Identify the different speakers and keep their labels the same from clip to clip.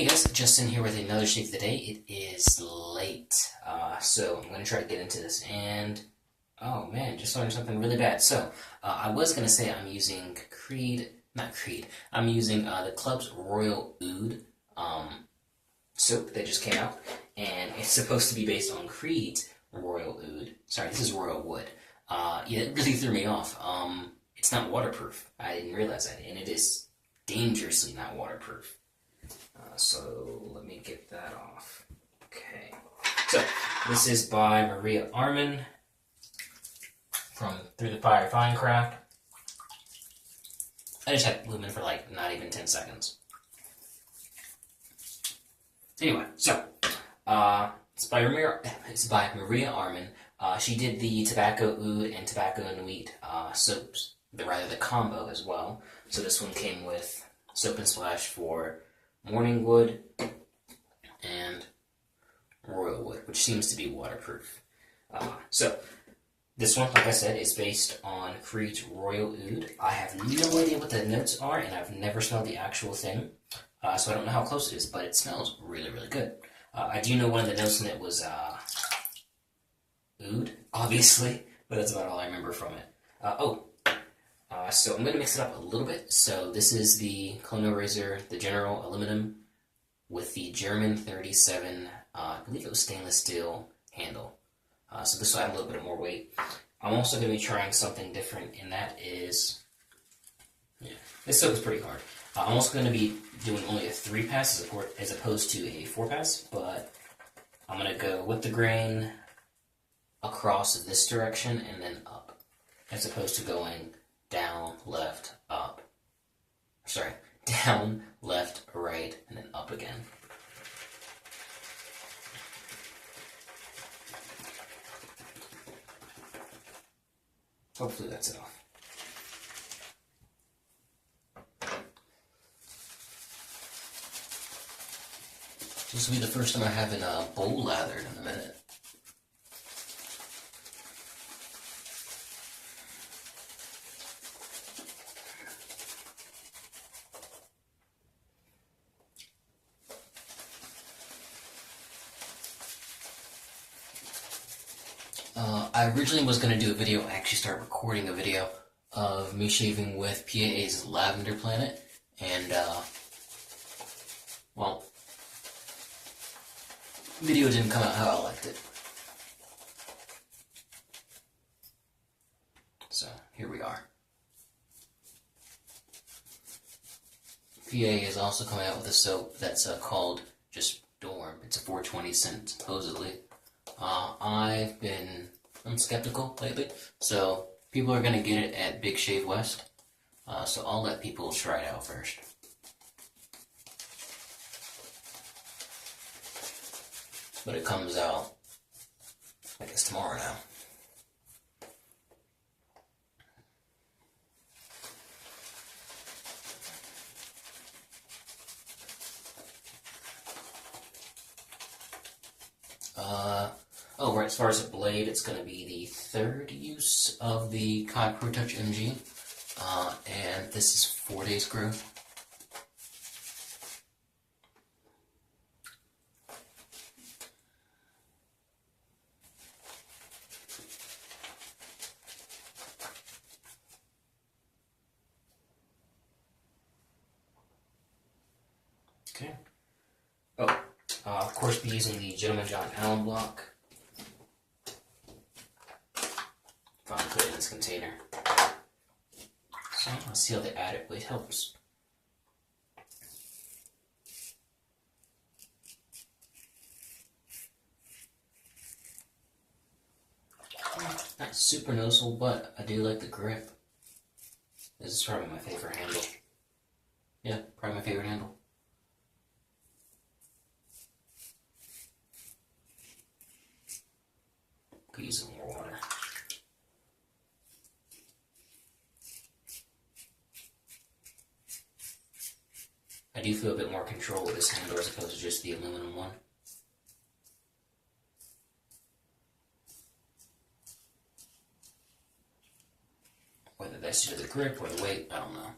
Speaker 1: Hey guys, Justin here with another shave of the day. It is late, so I'm going to try to get into this, and oh man, just learned something really bad. So, I was going to say I'm using I'm using the Club's Royal Oud soap that just came out, and it's supposed to be based on Creed's Royal Oud. Sorry, this is Royal Wood. Yeah, it really threw me off. It's not waterproof. I didn't realize that, and it is dangerously not waterproof. So let me get that off. Okay. So this is by Maria Arman from Through the Fire Fine Craft. I just had lumen for like not even 10 seconds. Anyway, so it's by Maria Arman. She did the Tobacco Oud and Tobacco and Wheat soaps, the combo as well. So this one came with Soap and Splash for Morning Wood and Royal Wood, which seems to be waterproof. So this one, like I said, is based on Creed's Royal Oud. I have no idea what the notes are, and I've never smelled the actual thing, so I don't know how close it is, but it smells really, really good. I do know one of the notes in it was oud, obviously, but that's about all I remember from it. So I'm going to mix it up a little bit. So this is the Colonial razor, the General Aluminum, with the German 37, I believe it was stainless steel handle. So this will add a little bit more weight. I'm also going to be trying something different, and that is, this soap is pretty hard. I'm also going to be doing only a 3-pass as opposed to a 4-pass, but I'm going to go with the grain across this direction and then up, as opposed to going down, left, up. Sorry, down, left, right, and then up again. Hopefully that's enough. This will be the first time I haven't bowl lathered in a minute. I originally was going to do a video, I actually started recording a video of me shaving with PAA's Lavender Planet, and, well, the video didn't come out how I liked it. So, here we are. PA is also coming out with a soap that's called just Dorm. It's a 420 scent, supposedly. I'm skeptical lately, so people are going to get it at Big Shave West, so I'll let people try it out first. But it comes out, I guess, tomorrow now. Right, as far as a blade, it's going to be the 3rd use of the ProTouch MG, and this is 4 days growth. Okay. Of course, be using the Gentleman Jon Alum Block. Put it in this container. So let's see how the added weight helps. Not super noticeable, but I do like the grip. This is probably my favorite handle. Yeah, probably my favorite handle. Could use some more water. I do feel a bit more control with this handle as opposed to just the aluminum one. Whether that's due to the grip or the weight, I don't know.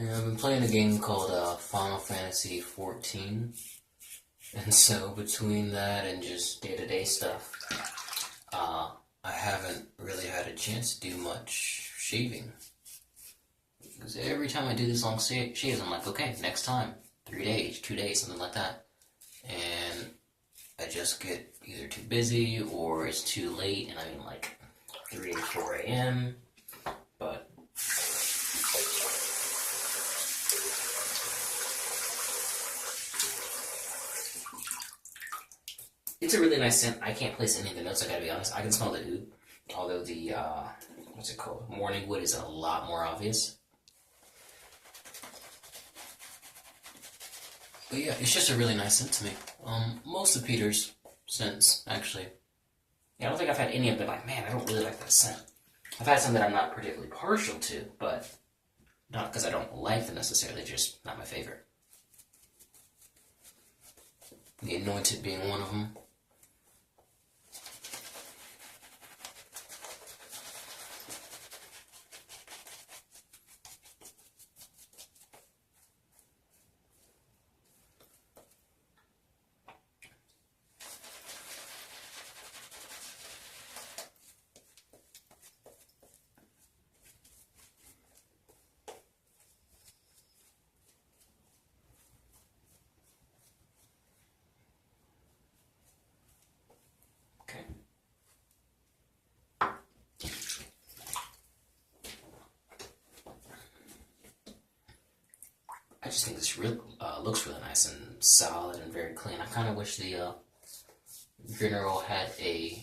Speaker 1: Yeah, I've been playing a game called Final Fantasy 14, and so between that and just day-to-day stuff, I haven't really had a chance to do much shaving. Because every time I do these long shaves, I'm like, okay, next time, 3 days, 2 days, something like that. And I just get either too busy or it's too late, and I mean like 3 or 4 a.m. But it's a really nice scent. I can't place any of the notes, I gotta be honest. I can smell the oud, although the, what's it called? Morning wood is a lot more obvious. But yeah, it's just a really nice scent to me. Most of Peter's scents, actually. Yeah, I don't think I've had any of them like, man, I don't really like that scent. I've had some that I'm not particularly partial to, but not because I don't like them necessarily, just not my favorite. The Anointed being one of them. I just think this looks really nice and solid and very clean. I kind of wish the General had a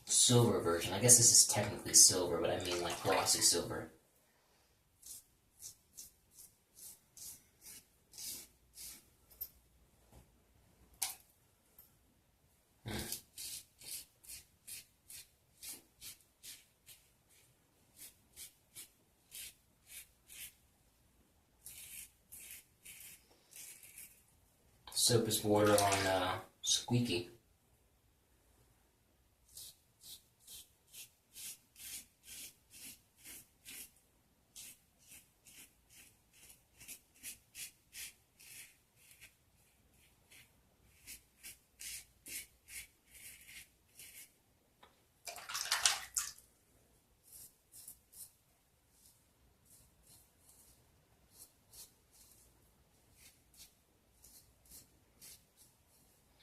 Speaker 1: silver version. I guess this is technically silver, but I mean like glossy silver. Soap is border on squeaky.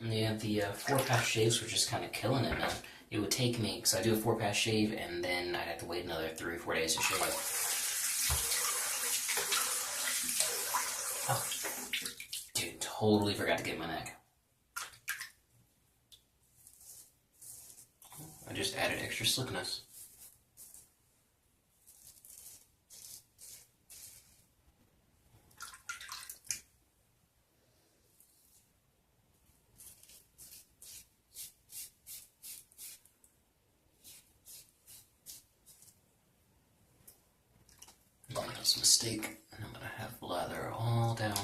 Speaker 1: Yeah, the 4-pass shaves were just kind of killing it, man. It would take me, because I do a 4-pass shave, and then I'd have to wait another 3 or 4 days to shave it. Oh, dude, totally forgot to get my neck. I just added extra slickness. That's a mistake, and I'm gonna have lather all down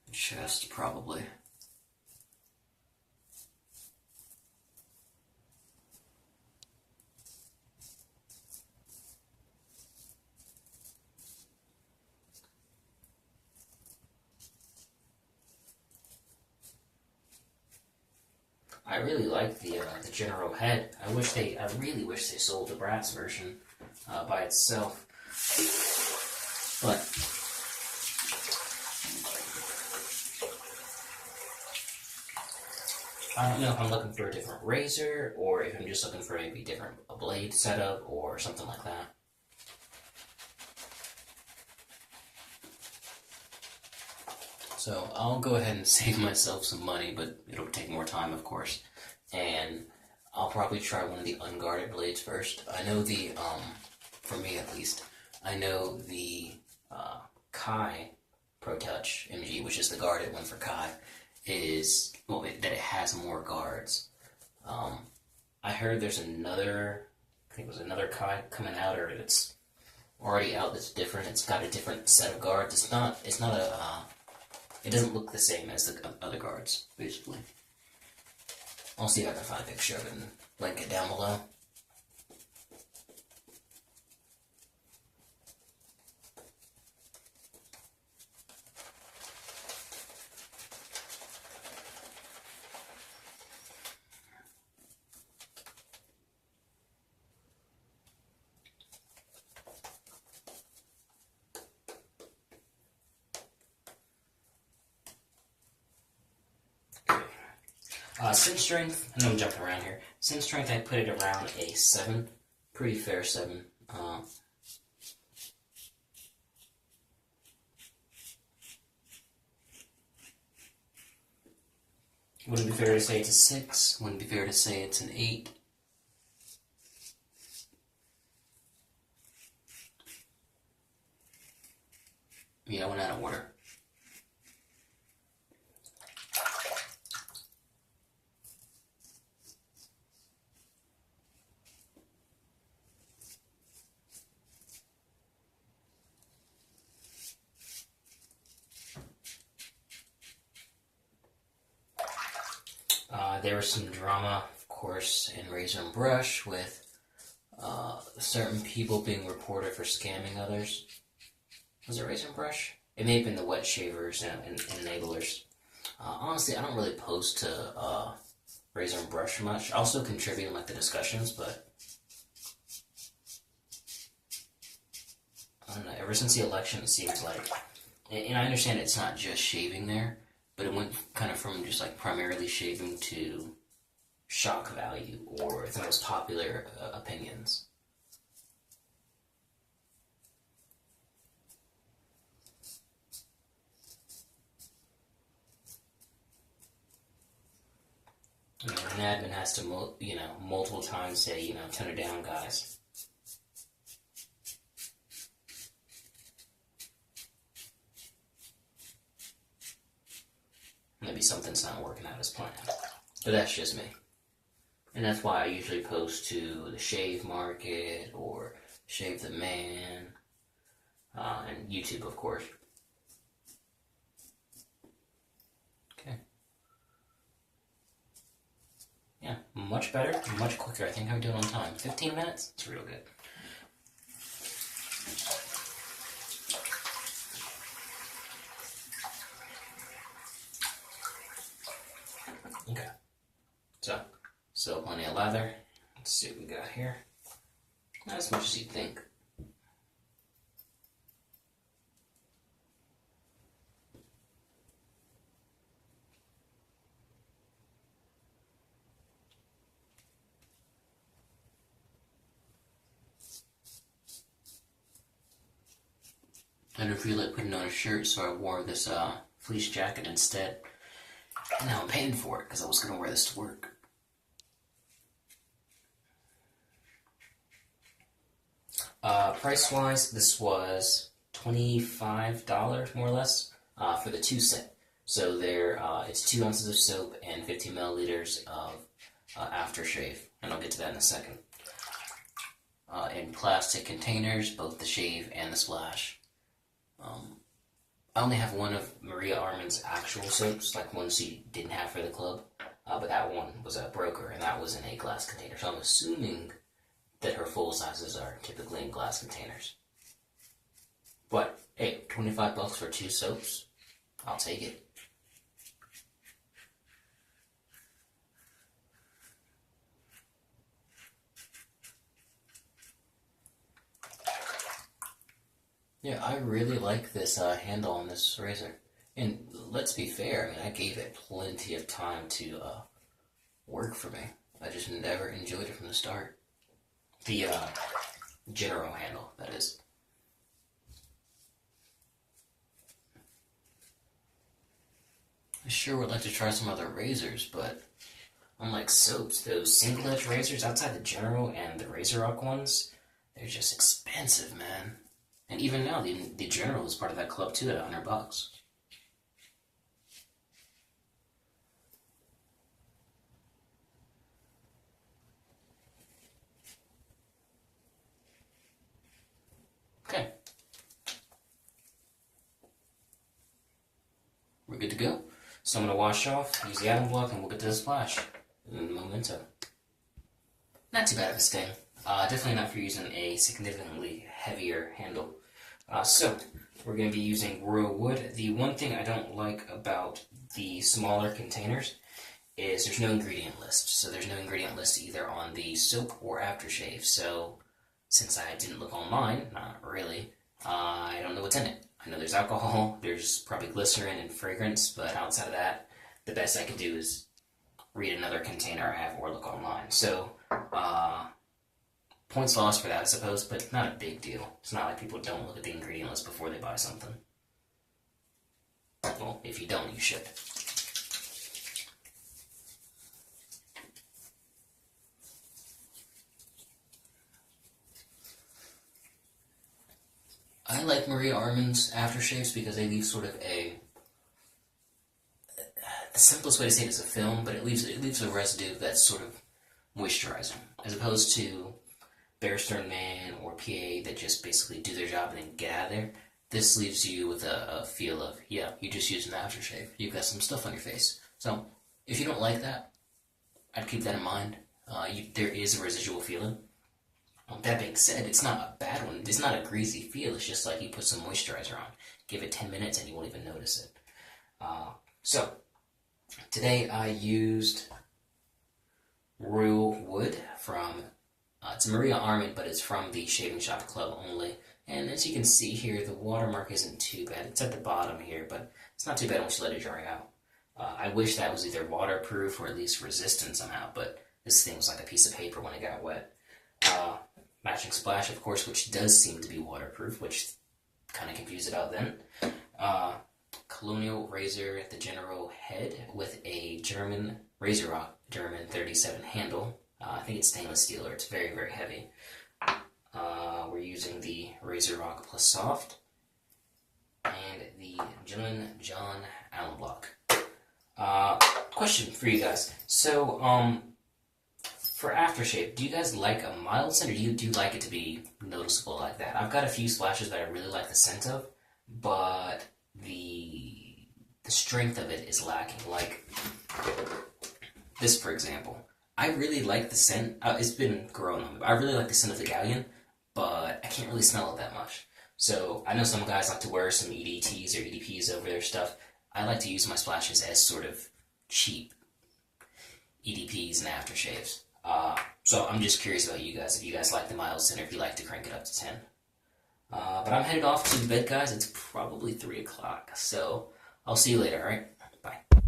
Speaker 1: the chest, probably. I really like the General head. I really wish they sold the brass version by itself. But I don't know if I'm looking for a different razor or if I'm just looking for maybe a blade setup or something like that. So I'll go ahead and save myself some money, but it'll take more time, of course. And I'll probably try one of the unguarded blades first. I know for me at least, I know the Kai ProTouch MG, which is the guarded one for Kai, that it has more guards. I heard there's another, I think it was another Kai coming out, or it's already out that's different. It's got a different set of guards. It doesn't look the same as the other guards, basically. I'll see if I can find a picture of it and link it down below. Sin strength, I know I'm jumping around here. Sin strength, I put it around a 7. Pretty fair 7. Wouldn't be fair to say it's a 6. Wouldn't be fair to say it's an 8. Yeah, I went out of order. There was some drama, of course, in Razor and Brush with certain people being reported for scamming others. Was it Razor and Brush? It may have been the wet shavers and enablers. Honestly, I don't really post to Razor and Brush much. I also contribute in like the discussions, but I don't know. Ever since the election, it seems like, and I understand it's not just shaving there, but it went kind of from just like primarily shaving to shock value or the most popular opinions. You know, an admin has to, multiple times say, tone it down, guys. Maybe something's not working out as planned. But that's just me. And that's why I usually post to the Shave Market or Shave the Man, and YouTube, of course. Okay. Yeah, much better, much quicker. I think I'm doing on time. 15 minutes? It's real good. Okay. So plenty of lather. Let's see what we got here. Not as much as you'd think. I didn't feel like putting on a shirt, so I wore this fleece jacket instead. And now I'm paying for it because I was going to wear this to work. Price-wise, this was $25 more or less for the 2 set. So it's 2 ounces of soap and 50 milliliters of aftershave, and I'll get to that in a second. In plastic containers, both the shave and the splash. I only have one of Maria Armand's actual soaps, like one she didn't have for the club, but that one was a broker, and that was in a glass container. So I'm assuming that her full sizes are typically in glass containers. But hey, $25 for 2 soaps, I'll take it. Yeah, I really like this handle on this razor. And let's be fair, I mean, I gave it plenty of time to work for me. I just never enjoyed it from the start. The general handle, that is. I sure would like to try some other razors, but unlike soaps, those single edge razors outside the General and the Razorock ones, they're just expensive, man. And even now, the General is part of that club too at $100. Okay. We're good to go. So I'm going to wash off, use the Alum Block, and we'll get to the splash in a momento. Not too bad of a sting. Definitely not for using a significantly heavier handle. So, we're going to be using royal wood. The one thing I don't like about the smaller containers is there's no ingredient list. So there's no ingredient list either on the soap or aftershave. So, since I didn't look online, not really, I don't know what's in it. I know there's alcohol, there's probably glycerin and fragrance, but outside of that, the best I could do is read another container I have or look online. So, points lost for that, I suppose, but not a big deal. It's not like people don't look at the ingredient list before they buy something. Well, if you don't, you should. I like Maria Armand's aftershaves because they leave sort of the simplest way to say it is a film, but it leaves a residue that's sort of moisturizing, as opposed to Bear Stearns Man or PA that just basically do their job and then get out of there. This leaves you with a feel of, yeah, you just used an aftershave. You've got some stuff on your face. So, if you don't like that, I'd keep that in mind. There is a residual feeling. That being said, it's not a bad one. It's not a greasy feel. It's just like you put some moisturizer on. Give it 10 minutes and you won't even notice it. So, today I used Royal Wood from, it's Maria Armand, but it's from the Shaving Shop Club only. And as you can see here, the watermark isn't too bad. It's at the bottom here, but it's not too bad once you let it dry out. I wish that was either waterproof or at least resistant somehow, but this thing was like a piece of paper when it got wet. Matching splash, of course, which does seem to be waterproof, which kind of confused it out then. Colonial razor, the general head with a German Razorock German 37 handle. I think it's stainless steel, or it's very, very heavy. We're using the Razorock Plissoft and the Gentleman Jon Alum Block. Question for you guys. So, for aftershave, do you guys like a mild scent, or do you like it to be noticeable like that? I've got a few splashes that I really like the scent of, but the strength of it is lacking. Like this, for example. I really like the scent. It's been growing on me. I really like the scent of the Galleon, but I can't really smell it that much. So I know some guys like to wear some EDTs or EDPs over their stuff. I like to use my splashes as sort of cheap EDPs and aftershaves. So I'm just curious about you guys, if you guys like the mild scent or if you like to crank it up to 10. But I'm headed off to bed, guys. It's probably 3 o'clock, so I'll see you later, alright? Bye.